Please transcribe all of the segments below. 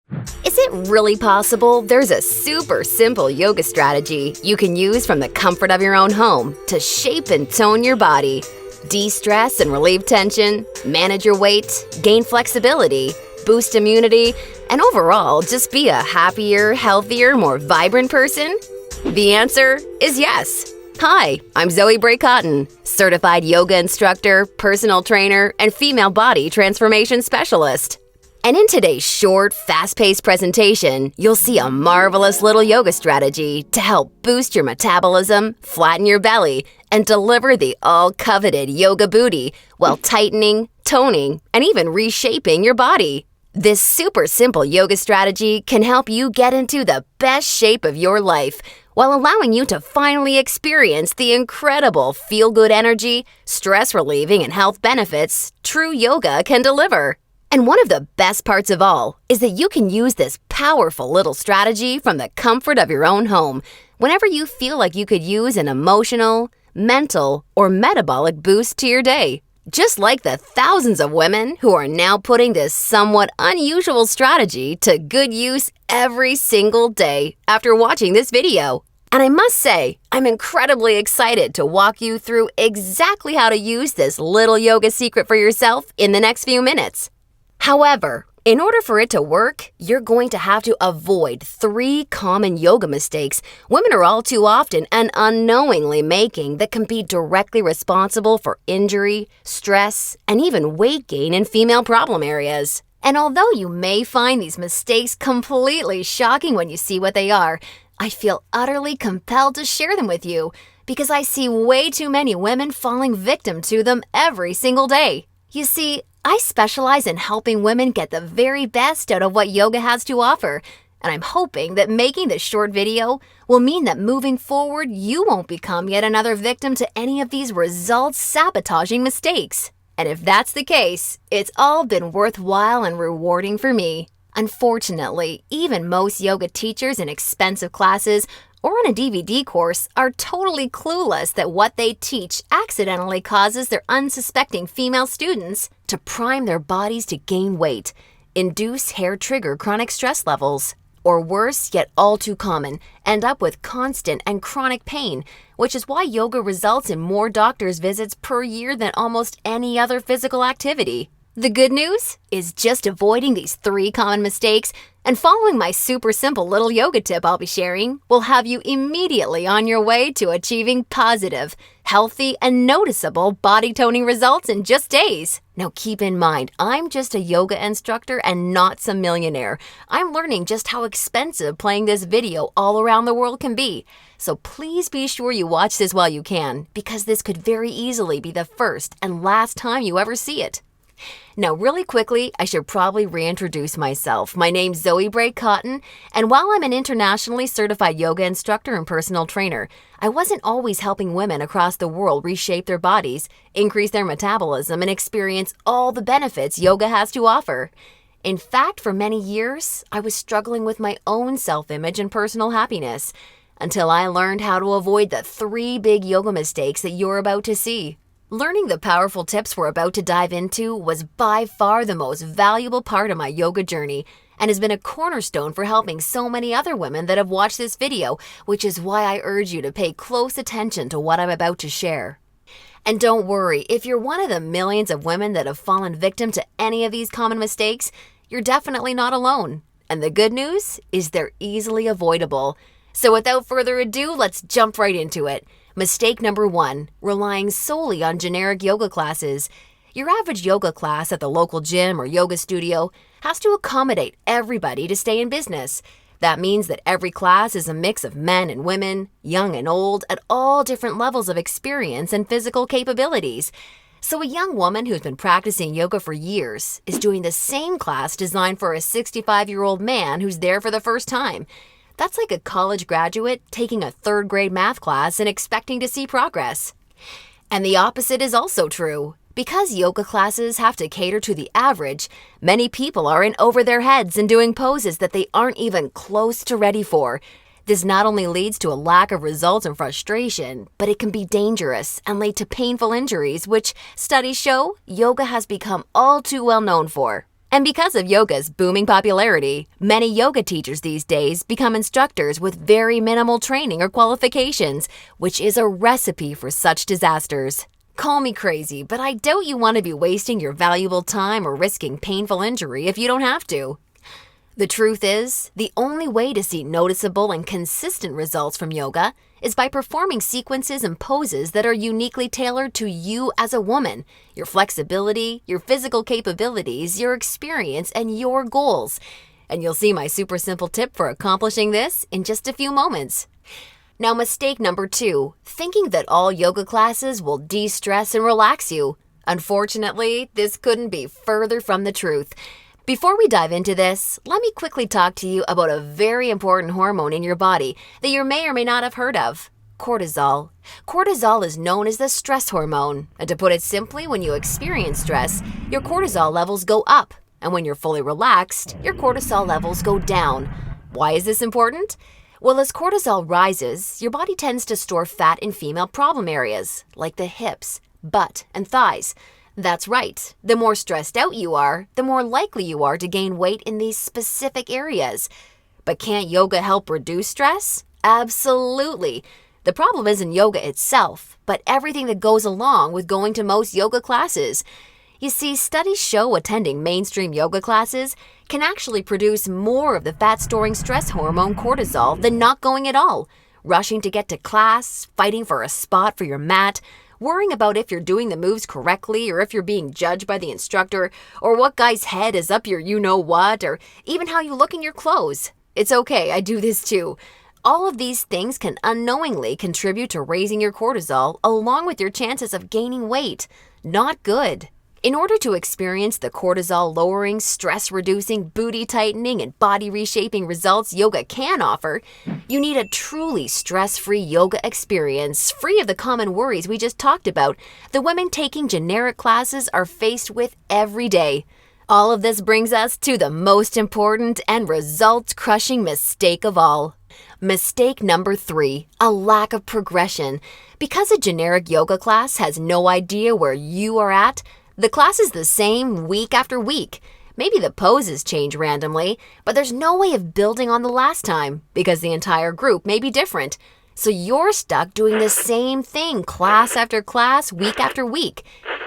Is it really possible there's a super simple yoga strategy you can use from the comfort of your own home to shape and tone your body, de-stress and relieve tension, manage your weight, gain flexibility, boost immunity, and overall just be a happier, healthier, more vibrant person? The answer is yes. Hi, I'm Zoe Bray Cotton, certified yoga instructor, personal trainer, and female body transformation specialist. And in today's short, fast-paced presentation, you'll see a marvelous little yoga strategy to help boost your metabolism, flatten your belly, and deliver the all-coveted yoga booty while tightening, toning, and even reshaping your body. This super simple yoga strategy can help you get into the best shape of your life while allowing you to finally experience the incredible feel-good energy, stress-relieving, and health benefits true yoga can deliver. And one of the best parts of all is that you can use this powerful little strategy from the comfort of your own home whenever you feel like you could use an emotional, mental, or metabolic boost to your day. Just like the thousands of women who are now putting this somewhat unusual strategy to good use every single day after watching this video. And I must say, I'm incredibly excited to walk you through exactly how to use this little yoga secret for yourself in the next few minutes. However, in order for it to work, you're going to have to avoid 3 common yoga mistakes women are all too often and unknowingly making that can be directly responsible for injury, stress, and even weight gain in female problem areas. And although you may find these mistakes completely shocking when you see what they are, I feel utterly compelled to share them with you because I see way too many women falling victim to them every single day. You see, I specialize in helping women get the very best out of what yoga has to offer, and I'm hoping that making this short video will mean that moving forward, you won't become yet another victim to any of these results-sabotaging mistakes. And if that's the case, it's all been worthwhile and rewarding for me. Unfortunately, even most yoga teachers in expensive classes or on a DVD course are totally clueless that what they teach accidentally causes their unsuspecting female students to prime their bodies to gain weight, induce hair-trigger chronic stress levels, or worse, yet all too common, end up with constant and chronic pain, which is why yoga results in more doctor's visits per year than almost any other physical activity. The good news is just avoiding these 3 common mistakes and following my super simple little yoga tip I'll be sharing will have you immediately on your way to achieving positive, healthy, and noticeable body toning results in just days. Now keep in mind, I'm just a yoga instructor and not some millionaire. I'm learning just how expensive playing this video all around the world can be. So please be sure you watch this while you can, because this could very easily be the first and last time you ever see it. Now, really quickly, I should probably reintroduce myself. My name's Zoe Bray Cotton, and while I'm an internationally certified yoga instructor and personal trainer, I wasn't always helping women across the world reshape their bodies, increase their metabolism, and experience all the benefits yoga has to offer. In fact, for many years, I was struggling with my own self-image and personal happiness, until I learned how to avoid the 3 big yoga mistakes that you're about to see. Learning the powerful tips we're about to dive into was by far the most valuable part of my yoga journey and has been a cornerstone for helping so many other women that have watched this video, which is why I urge you to pay close attention to what I'm about to share. And don't worry, if you're one of the millions of women that have fallen victim to any of these common mistakes, you're definitely not alone. And the good news is they're easily avoidable. So without further ado, let's jump right into it. Mistake number 1, relying solely on generic yoga classes. Your average yoga class at the local gym or yoga studio has to accommodate everybody to stay in business. That means that every class is a mix of men and women, young and old, at all different levels of experience and physical capabilities. So a young woman who's been practicing yoga for years is doing the same class designed for a 65-year-old man who's there for the first time. That's like a college graduate taking a 3rd grade math class and expecting to see progress. And the opposite is also true. Because yoga classes have to cater to the average, many people are in over their heads and doing poses that they aren't even close to ready for. This not only leads to a lack of results and frustration, but it can be dangerous and lead to painful injuries, which studies show yoga has become all too well known for. And because of yoga's booming popularity, many yoga teachers these days become instructors with very minimal training or qualifications, which is a recipe for such disasters. Call me crazy, but I doubt you want to be wasting your valuable time or risking painful injury if you don't have to. The truth is, the only way to see noticeable and consistent results from yoga is by performing sequences and poses that are uniquely tailored to you as a woman, your flexibility, your physical capabilities, your experience, and your goals. And you'll see my super simple tip for accomplishing this in just a few moments. Now, mistake number 2, thinking that all yoga classes will de-stress and relax you. Unfortunately, this couldn't be further from the truth. Before we dive into this, let me quickly talk to you about a very important hormone in your body that you may or may not have heard of: cortisol. Cortisol is known as the stress hormone, and to put it simply, when you experience stress, your cortisol levels go up, and when you're fully relaxed, your cortisol levels go down. Why is this important? Well, as cortisol rises, your body tends to store fat in female problem areas, like the hips, butt, and thighs. That's right. The more stressed out you are, the more likely you are to gain weight in these specific areas. But can't yoga help reduce stress? Absolutely. The problem isn't yoga itself, but everything that goes along with going to most yoga classes. You see, studies show attending mainstream yoga classes can actually produce more of the fat-storing stress hormone cortisol than not going at all. Rushing to get to class, fighting for a spot for your mat, worrying about if you're doing the moves correctly or if you're being judged by the instructor, or what guy's head is up your you-know-what, or even how you look in your clothes. It's okay, I do this too. All of these things can unknowingly contribute to raising your cortisol along with your chances of gaining weight. Not good. In order to experience the cortisol-lowering, stress-reducing, booty-tightening, and body-reshaping results yoga can offer, you need a truly stress-free yoga experience, free of the common worries we just talked about the women taking generic classes are faced with every day. All of this brings us to the most important and results-crushing mistake of all. Mistake number 3, a lack of progression. Because a generic yoga class has no idea where you are at, the class is the same week after week. Maybe the poses change randomly, but there's no way of building on the last time because the entire group may be different. So you're stuck doing the same thing class after class, week after week.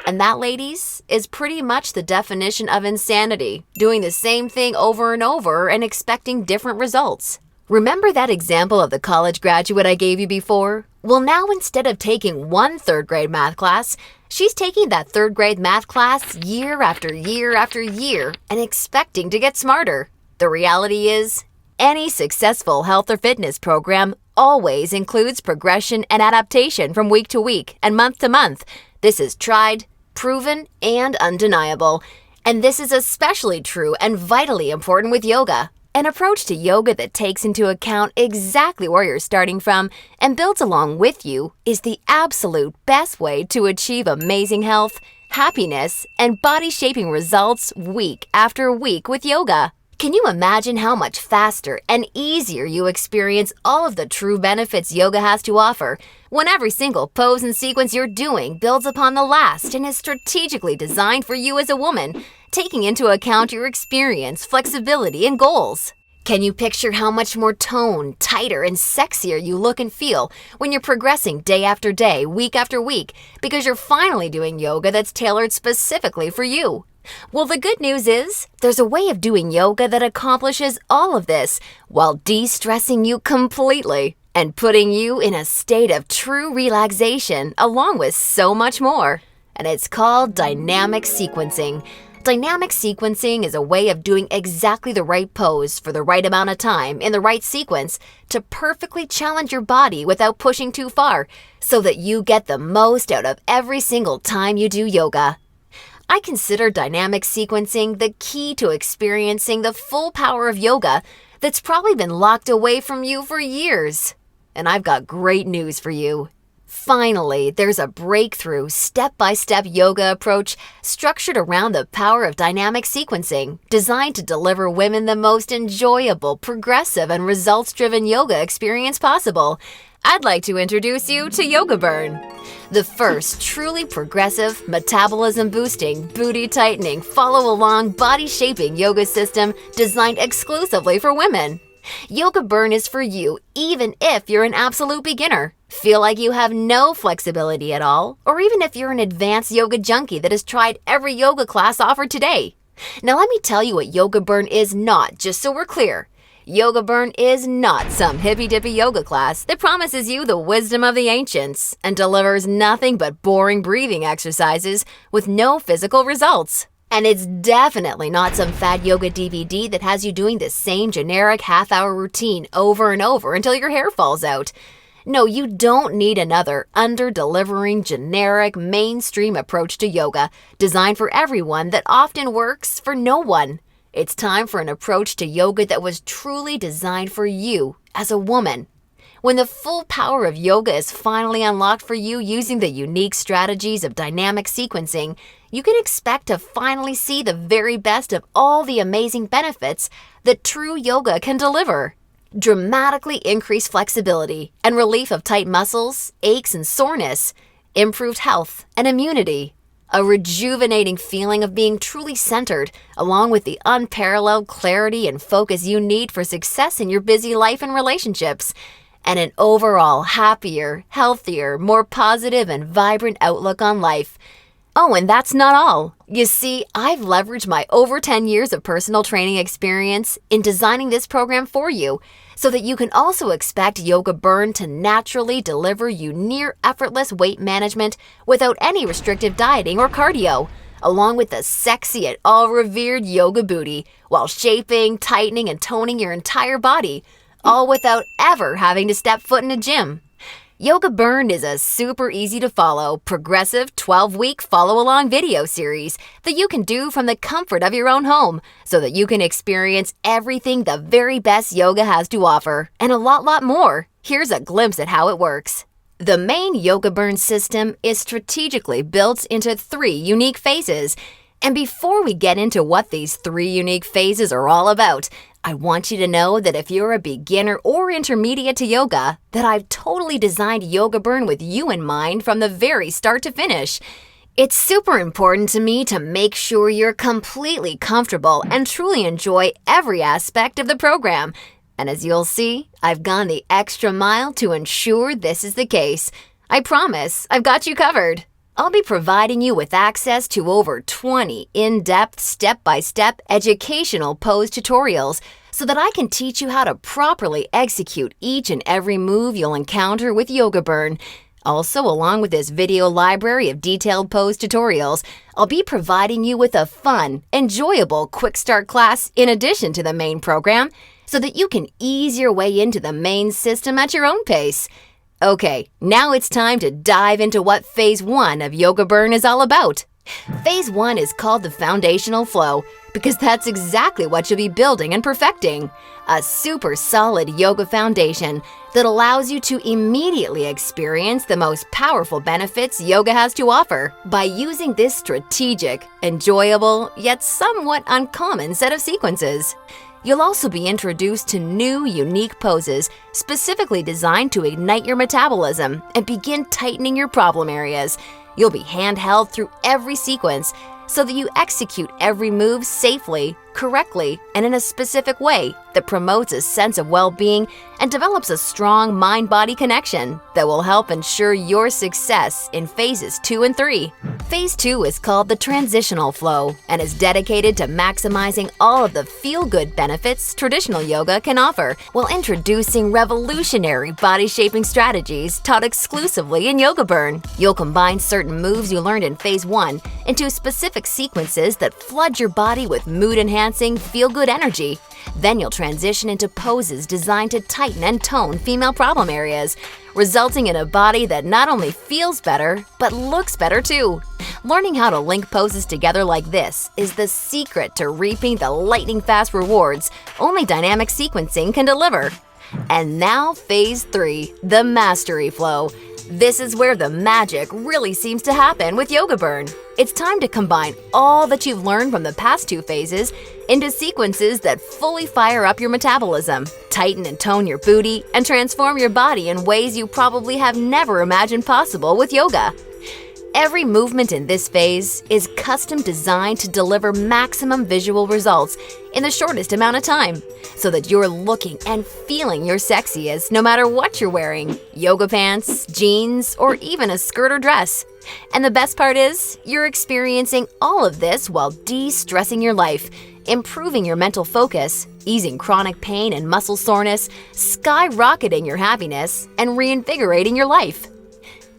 And that, ladies, is pretty much the definition of insanity, doing the same thing over and over and expecting different results. Remember that example of the college graduate I gave you before? Well, now instead of taking one third-grade math class, she's taking that third-grade math class year after year after year and expecting to get smarter. The reality is, any successful health or fitness program always includes progression and adaptation from week to week and month to month. This is tried, proven, and undeniable. And this is especially true and vitally important with yoga. An approach to yoga that takes into account exactly where you're starting from and builds along with you is the absolute best way to achieve amazing health, happiness, and body-shaping results week after week with yoga. Can you imagine how much faster and easier you experience all of the true benefits yoga has to offer when every single pose and sequence you're doing builds upon the last and is strategically designed for you as a woman, taking into account your experience, flexibility, and goals? Can you picture how much more toned, tighter, and sexier you look and feel when you're progressing day after day, week after week, because you're finally doing yoga that's tailored specifically for you? Well, the good news is, there's a way of doing yoga that accomplishes all of this while de-stressing you completely and putting you in a state of true relaxation along with so much more. And it's called dynamic sequencing. Dynamic sequencing is a way of doing exactly the right pose for the right amount of time in the right sequence to perfectly challenge your body without pushing too far so that you get the most out of every single time you do yoga. I consider dynamic sequencing the key to experiencing the full power of yoga that's probably been locked away from you for years. And I've got great news for you. Finally, there's a breakthrough, step-by-step yoga approach structured around the power of dynamic sequencing, designed to deliver women the most enjoyable, progressive, and results-driven yoga experience possible. I'd like to introduce you to Yoga Burn, the first truly progressive, metabolism-boosting, booty-tightening, follow-along, body-shaping yoga system designed exclusively for women. Yoga Burn is for you even if you're an absolute beginner, feel like you have no flexibility at all, or even if you're an advanced yoga junkie that has tried every yoga class offered today. Now let me tell you what Yoga Burn is not, just so we're clear. Yoga Burn is not some hippy-dippy yoga class that promises you the wisdom of the ancients and delivers nothing but boring breathing exercises with no physical results. And it's definitely not some fad yoga DVD that has you doing the same generic half-hour routine over and over until your hair falls out. No, you don't need another under-delivering, generic, mainstream approach to yoga designed for everyone that often works for no one. It's time for an approach to yoga that was truly designed for you as a woman. When the full power of yoga is finally unlocked for you using the unique strategies of dynamic sequencing, you can expect to finally see the very best of all the amazing benefits that true yoga can deliver. Dramatically increased flexibility and relief of tight muscles, aches and soreness, improved health and immunity, a rejuvenating feeling of being truly centered, along with the unparalleled clarity and focus you need for success in your busy life and relationships, and an overall happier, healthier, more positive and vibrant outlook on life. Oh, and that's not all. You see, I've leveraged my over 10 years of personal training experience in designing this program for you so that you can also expect Yoga Burn to naturally deliver you near effortless weight management without any restrictive dieting or cardio, along with the sexy and all-revered yoga booty while shaping, tightening, and toning your entire body, all without ever having to step foot in a gym. Yoga Burn is a super easy to follow, progressive 12-week follow-along video series that you can do from the comfort of your own home so that you can experience everything the very best yoga has to offer and a lot more. Here's a glimpse at how it works. The main Yoga Burn system is strategically built into 3 unique phases. And before we get into what these 3 unique phases are all about, I want you to know that if you're a beginner or intermediate to yoga, that I've totally designed Yoga Burn with you in mind from the very start to finish. It's super important to me to make sure you're completely comfortable and truly enjoy every aspect of the program. And as you'll see, I've gone the extra mile to ensure this is the case. I promise, I've got you covered. I'll be providing you with access to over 20 in-depth, step-by-step educational pose tutorials so that I can teach you how to properly execute each and every move you'll encounter with Yoga Burn. Also, along with this video library of detailed pose tutorials, I'll be providing you with a fun, enjoyable quick start class in addition to the main program so that you can ease your way into the main system at your own pace. Okay, now it's time to dive into what Phase 1 of Yoga Burn is all about. Phase 1 is called the Foundational Flow because that's exactly what you'll be building and perfecting. A super solid yoga foundation that allows you to immediately experience the most powerful benefits yoga has to offer by using this strategic, enjoyable, yet somewhat uncommon set of sequences. You'll also be introduced to new, unique poses specifically designed to ignite your metabolism and begin tightening your problem areas. You'll be handheld through every sequence so that you execute every move safely, correctly, and in a specific way that promotes a sense of well-being and develops a strong mind-body connection that will help ensure your success in phases 2 and 3. Phase 2 is called the Transitional Flow and is dedicated to maximizing all of the feel-good benefits traditional yoga can offer while introducing revolutionary body-shaping strategies taught exclusively in Yoga Burn. You'll combine certain moves you learned in Phase 1 into specific sequences that flood your body with mood-enhancing, feel-good energy. Then you'll transition into poses designed to tighten and tone female problem areas, resulting in a body that not only feels better, but looks better too. Learning how to link poses together like this is the secret to reaping the lightning-fast rewards only dynamic sequencing can deliver. And now Phase 3, the Mastery Flow. This is where the magic really seems to happen with Yoga Burn. It's time to combine all that you've learned from the past 2 phases into sequences that fully fire up your metabolism, tighten and tone your booty, and transform your body in ways you probably have never imagined possible with yoga. Every movement in this phase is custom designed to deliver maximum visual results in the shortest amount of time, so that you're looking and feeling your sexiest no matter what you're wearing, yoga pants, jeans, or even a skirt or dress. And the best part is, you're experiencing all of this while de-stressing your life, improving your mental focus, easing chronic pain and muscle soreness, skyrocketing your happiness, and reinvigorating your life.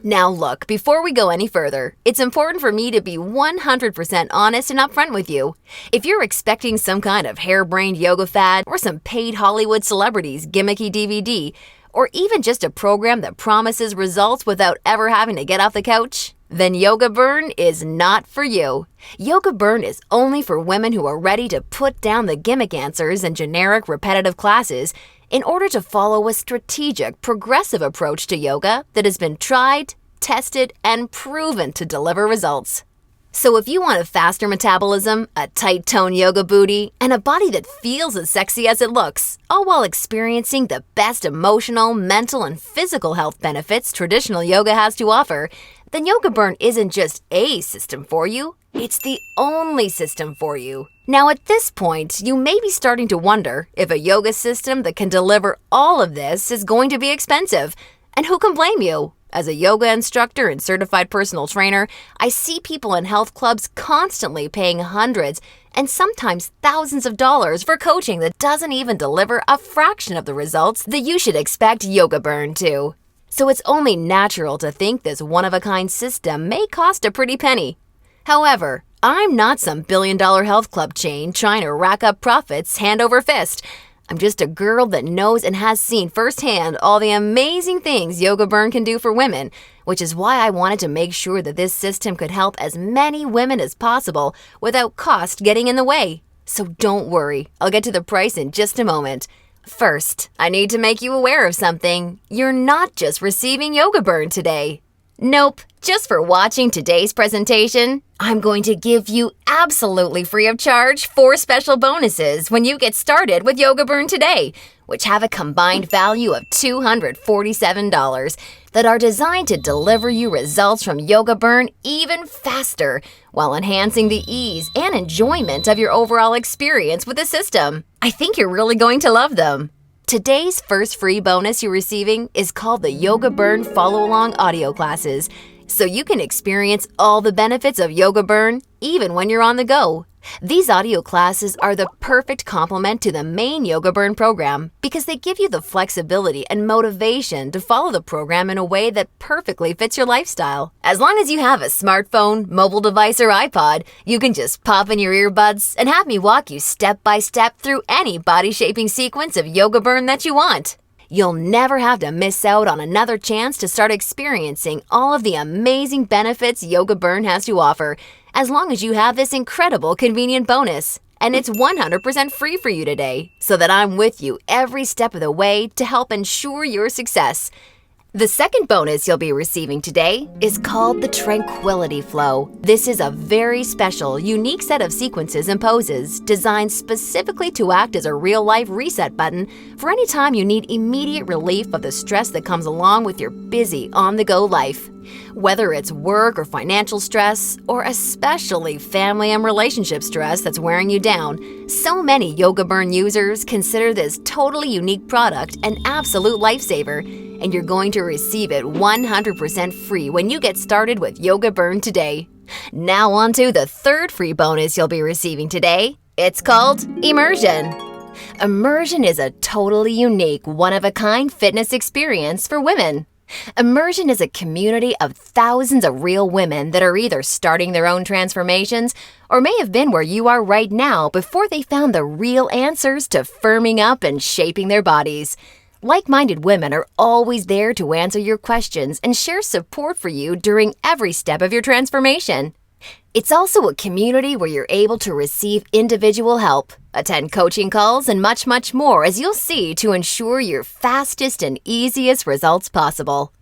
Now look, before we go any further, it's important for me to be 100% honest and upfront with you. If you're expecting some kind of harebrained yoga fad or some paid Hollywood celebrities gimmicky DVD, or even just a program that promises results without ever having to get off the couch, then Yoga Burn is not for you. Yoga Burn is only for women who are ready to put down the gimmick answers and generic repetitive classes in order to follow a strategic, progressive approach to yoga that has been tried, tested, and proven to deliver results. So if you want a faster metabolism, a tight tone yoga booty, and a body that feels as sexy as it looks, all while experiencing the best emotional, mental, and physical health benefits traditional yoga has to offer, then Yoga Burn isn't just a system for you, it's the only system for you. Now at this point, you may be starting to wonder if a yoga system that can deliver all of this is going to be expensive. And who can blame you? As a yoga instructor and certified personal trainer, I see people in health clubs constantly paying hundreds and sometimes thousands of dollars for coaching that doesn't even deliver a fraction of the results that you should expect Yoga Burn to. So it's only natural to think this one-of-a-kind system may cost a pretty penny. However, I'm not some billion-dollar health club chain trying to rack up profits hand over fist. I'm just a girl that knows and has seen firsthand all the amazing things Yoga Burn can do for women, which is why I wanted to make sure that this system could help as many women as possible without cost getting in the way. So don't worry, I'll get to the price in just a moment. First, I need to make you aware of something. You're not just receiving Yoga Burn today. Nope, just for watching today's presentation, I'm going to give you absolutely free of charge 4 special bonuses when you get started with Yoga Burn today, which have a combined value of $247 that are designed to deliver you results from Yoga Burn even faster while enhancing the ease and enjoyment of your overall experience with the system. I think you're really going to love them. Today's first free bonus you're receiving is called the Yoga Burn Follow-Along Audio Classes, so you can experience all the benefits of Yoga Burn even when you're on the go. These audio classes are the perfect complement to the main Yoga Burn program because they give you the flexibility and motivation to follow the program in a way that perfectly fits your lifestyle. As long as you have a smartphone, mobile device, or iPod, you can just pop in your earbuds and have me walk you step by step through any body-shaping sequence of Yoga Burn that you want. You'll never have to miss out on another chance to start experiencing all of the amazing benefits Yoga Burn has to offer, as long as you have this incredible convenient bonus. And it's 100% free for you today, so that I'm with you every step of the way to help ensure your success. The second bonus you'll be receiving today is called the Tranquility Flow. This is a very special, unique set of sequences and poses designed specifically to act as a real-life reset button for any time you need immediate relief of the stress that comes along with your busy, on-the-go life. Whether it's work or financial stress, or especially family and relationship stress that's wearing you down, so many Yoga Burn users consider this totally unique product an absolute lifesaver, and you're going to receive it 100% free when you get started with Yoga Burn today. Now on to the third free bonus you'll be receiving today. It's called Immersion. Immersion is a totally unique, one-of-a-kind fitness experience for women. Immersion is a community of thousands of real women that are either starting their own transformations or may have been where you are right now before they found the real answers to firming up and shaping their bodies. Like-minded women are always there to answer your questions and share support for you during every step of your transformation. It's also a community where you're able to receive individual help, attend coaching calls, and much, much more, as you'll see, to ensure your fastest and easiest results possible.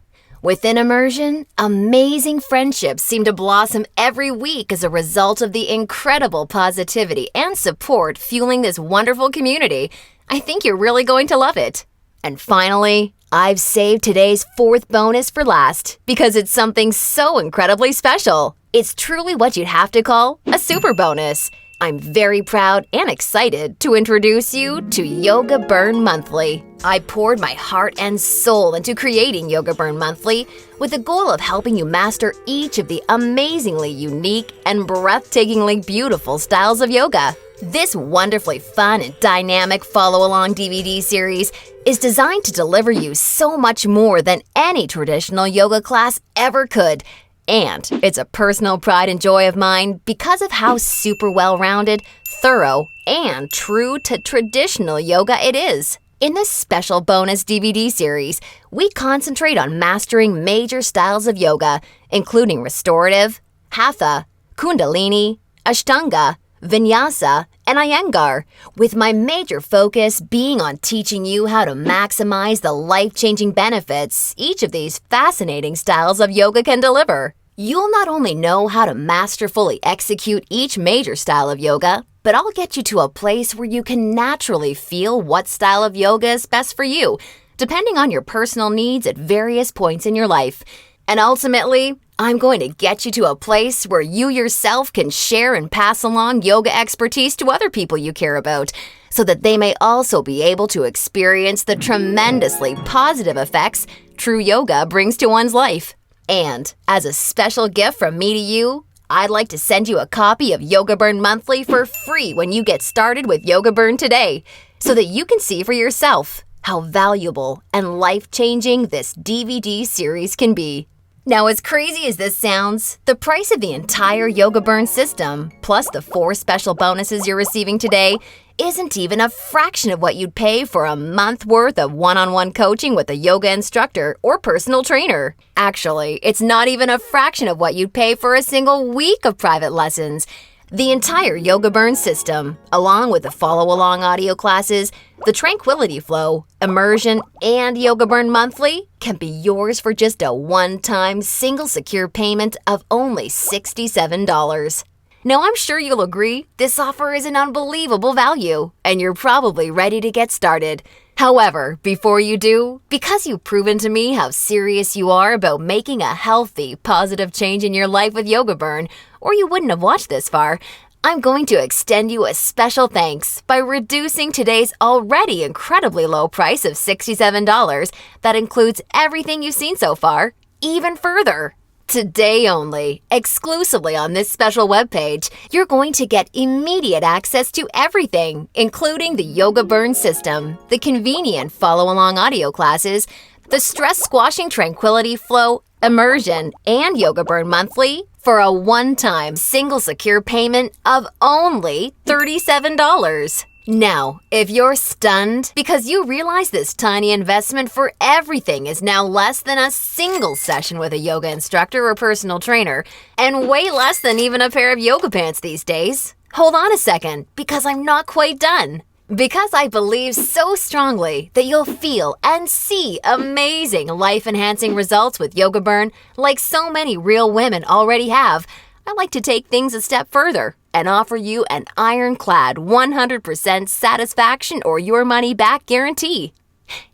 Within Immersion, amazing friendships seem to blossom every week as a result of the incredible positivity and support fueling this wonderful community. I think you're really going to love it. And finally, I've saved today's fourth bonus for last because it's something so incredibly special. It's truly what you'd have to call a super bonus. I'm very proud and excited to introduce you to Yoga Burn Monthly. I poured my heart and soul into creating Yoga Burn Monthly with the goal of helping you master each of the amazingly unique and breathtakingly beautiful styles of yoga. This wonderfully fun and dynamic follow-along DVD series is designed to deliver you so much more than any traditional yoga class ever could. And it's a personal pride and joy of mine because of how super well-rounded, thorough, and true to traditional yoga it is. In this special bonus DVD series, we concentrate on mastering major styles of yoga, including restorative, hatha, kundalini, ashtanga, vinyasa, and iyengar, with my major focus being on teaching you how to maximize the life-changing benefits each of these fascinating styles of yoga can deliver. You'll not only know how to masterfully execute each major style of yoga, but I'll get you to a place where you can naturally feel what style of yoga is best for you, depending on your personal needs at various points in your life. And ultimately, I'm going to get you to a place where you yourself can share and pass along yoga expertise to other people you care about, so that they may also be able to experience the tremendously positive effects true yoga brings to one's life. And as a special gift from me to you, I'd like to send you a copy of Yoga Burn Monthly for free when you get started with Yoga Burn today, so that you can see for yourself how valuable and life-changing this DVD series can be. Now, as crazy as this sounds, the price of the entire Yoga Burn system, plus the 4 special bonuses you're receiving today, isn't even a fraction of what you'd pay for a month worth of one-on-one coaching with a yoga instructor or personal trainer. Actually, it's not even a fraction of what you'd pay for a single week of private lessons. The entire Yoga Burn system, along with the follow-along audio classes, the Tranquility Flow, Immersion, and Yoga Burn Monthly, can be yours for just a one-time single secure payment of only $67. Now, I'm sure you'll agree this offer is an unbelievable value, and you're probably ready to get started. However, before you do, because you've proven to me how serious you are about making a healthy, positive change in your life with Yoga Burn, or you wouldn't have watched this far, I'm going to extend you a special thanks by reducing today's already incredibly low price of $67 that includes everything you've seen so far, even further. Today only, exclusively on this special webpage, you're going to get immediate access to everything, including the Yoga Burn system, the convenient follow-along audio classes, the stress-squashing Tranquility Flow, Immersion, and Yoga Burn Monthly for a one-time single secure payment of only $37. Now, if you're stunned because you realize this tiny investment for everything is now less than a single session with a yoga instructor or personal trainer, and way less than even a pair of yoga pants these days, hold on a second, because I'm not quite done. Because I believe so strongly that you'll feel and see amazing life-enhancing results with Yoga Burn like so many real women already have, I like to take things a step further and offer you an ironclad 100% satisfaction or your money back guarantee.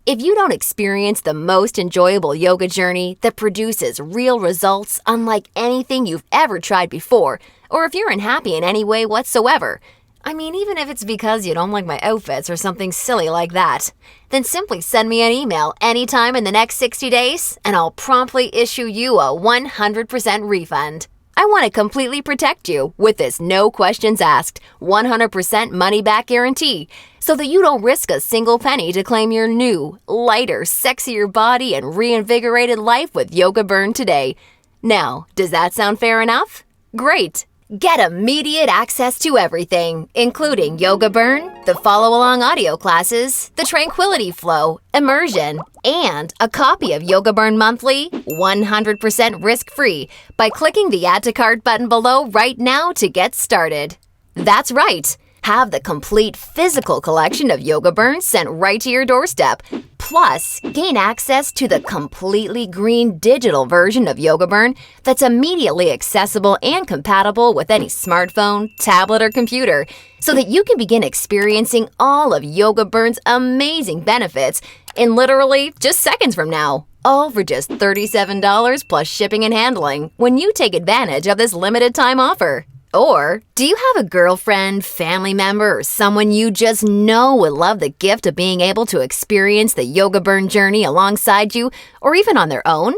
If you don't experience the most enjoyable yoga journey that produces real results unlike anything you've ever tried before, or if you're unhappy in any way whatsoever, I mean, even if it's because you don't like my outfits or something silly like that, then simply send me an email anytime in the next 60 days and I'll promptly issue you a 100% refund. I want to completely protect you with this no questions asked, 100% money back guarantee, so that you don't risk a single penny to claim your new, lighter, sexier body and reinvigorated life with Yoga Burn today. Now, does that sound fair enough? Great! Get immediate access to everything, including Yoga Burn, the follow-along audio classes, the Tranquility Flow, Immersion, and a copy of Yoga Burn Monthly 100% risk-free by clicking the Add to Cart button below right now to get started. That's right! Have the complete physical collection of Yoga Burn sent right to your doorstep. Plus, gain access to the completely green digital version of Yoga Burn that's immediately accessible and compatible with any smartphone, tablet, or computer, so that you can begin experiencing all of Yoga Burn's amazing benefits in literally just seconds from now. All for just $37 plus shipping and handling when you take advantage of this limited time offer. Or, do you have a girlfriend, family member, or someone you just know would love the gift of being able to experience the Yoga Burn journey alongside you, or even on their own?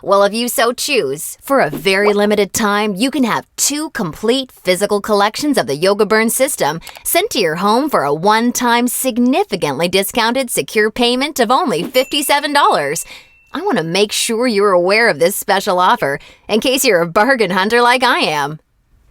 Well, if you so choose, for a very limited time, you can have 2 complete physical collections of the Yoga Burn system sent to your home for a one-time, significantly discounted secure payment of only $57. I want to make sure you're aware of this special offer, in case you're a bargain hunter like I am.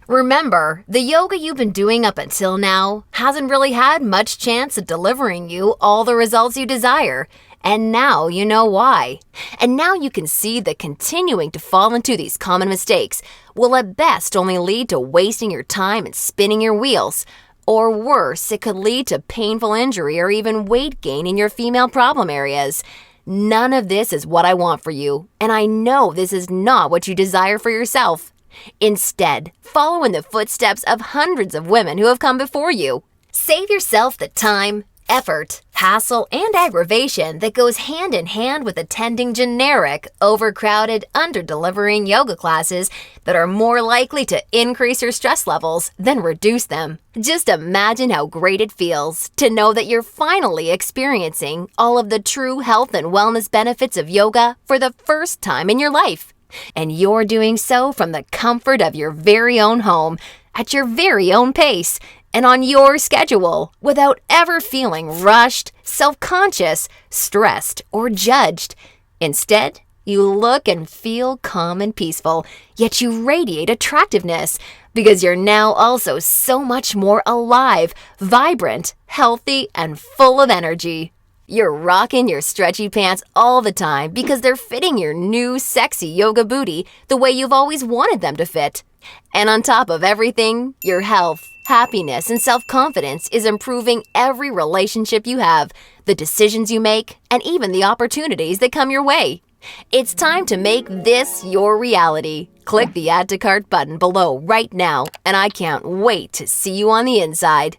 Remember, the yoga you've been doing up until now hasn't really had much chance of delivering you all the results you desire, and now you know why. And now you can see that continuing to fall into these common mistakes will at best only lead to wasting your time and spinning your wheels. Or worse, it could lead to painful injury or even weight gain in your female problem areas. None of this is what I want for you, and I know this is not what you desire for yourself. Instead, follow in the footsteps of hundreds of women who have come before you. Save yourself the time, effort, hassle, and aggravation that goes hand in hand with attending generic, overcrowded, under-delivering yoga classes that are more likely to increase your stress levels than reduce them. Just imagine how great it feels to know that you're finally experiencing all of the true health and wellness benefits of yoga for the first time in your life. And you're doing so from the comfort of your very own home, at your very own pace, and on your schedule, without ever feeling rushed, self-conscious, stressed, or judged. Instead, you look and feel calm and peaceful, yet you radiate attractiveness, because you're now also so much more alive, vibrant, healthy, and full of energy. You're rocking your stretchy pants all the time because they're fitting your new sexy yoga booty the way you've always wanted them to fit. And on top of everything, your health, happiness, and self-confidence is improving every relationship you have, the decisions you make, and even the opportunities that come your way. It's time to make this your reality. Click the Add to Cart button below right now, and I can't wait to see you on the inside.